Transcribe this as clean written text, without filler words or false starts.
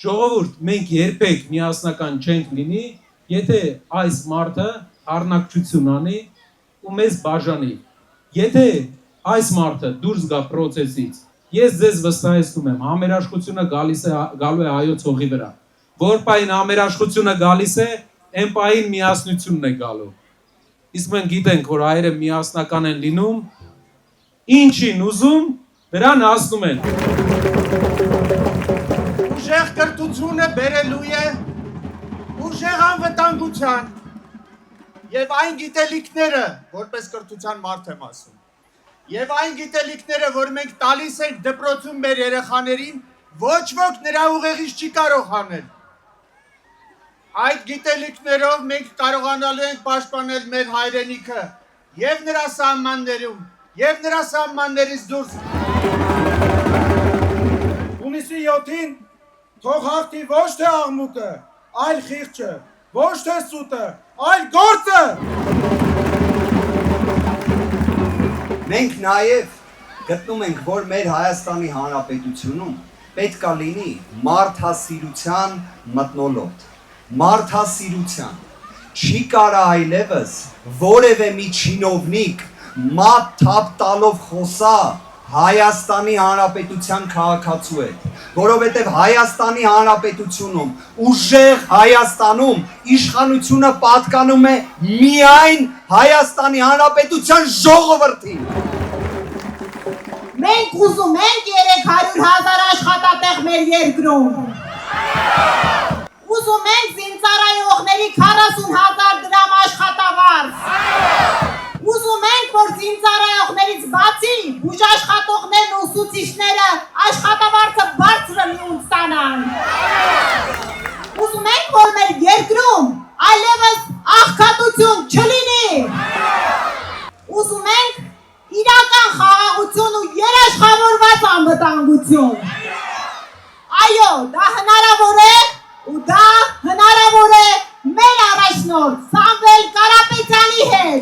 Ժողովուրդ, մենք երբեք միասնական չենք լինի, եթե այս մարդը առնակչություն անի ու մեզ բաժանի։ Եթե այս մարդը դուրս գա process-ից, ես ձեզ վստահեցնում եմ, համերաշխությունը գալու է հայոց հողի վրա։ Որ պահին համերաշխությունը գալիս է, այն պահին միասնությունն է գալու։ Իսկ մենք գիտենք, որ հայերը միասնական են լինում, ինչին ուզում, դրան հասնում են։ Ուժեղ կրթությունը բերելու է ուժեղ անվտանգության եւ այն գիտելիքները, որպես կրթության մարդ եմ ասում, եւ այն գիտելիքները, որ մենք տալիս ենք դպրոցում մեր երեխաներին, ոչ ոք նրա ուղեղից չի կարող անել։ Այդ գիտելիքներով մենք կարողանալու ենք պաշտպանել մեր հայրենիքը եւ նրա սահմաններում, եւ նրա սահմաններից դուրս։ Հունիսի 7-ին թող հաղթի ոչ թե աղմուկը, այլ խիղճը, ոչ թե սուտը, այլ գործը։ Մենք նաև գտնում ենք, որ մեր Հայաստանի Հանրապետությունում պետք է լինի մարդասիրության մթնոլորտ, մարդասիրության։ Չի կարա այլևս որևէ մի չինովնիկ մատ թափ տալով խոսա Հայաստանի Հանրապետության քաղաքացու հետ, որովհետև Հայաստանի Հանրապետությունում, ուժեղ Հայաստանում իշխանությունը պատկանում է միայն Հայաստանի Հանրապետության ժողովրդին։ Մենք ուզում ենք 300,000 աշխատատեղ մեր երկրում։ Ուզում ենք զինծառայողների 40,000 դրամ աշխատավարձ։ Ուզում ենք, որ զինծառայողներից բացի բուժաշխատողներն ու ուսուցիչները աշխատավարձը բարձրացնի ստանան։ Ուզում ենք, որ մեր երկրում այլևս աղքատություն չլինի։ Ուզում ենք իրական խաղաղություն ու երաշխավորված անվտանգություն։ Այո, դա հնարավոր է ու դա հնարավոր է մեր առաջնորդ Սամվել Կարապետյանի հետ։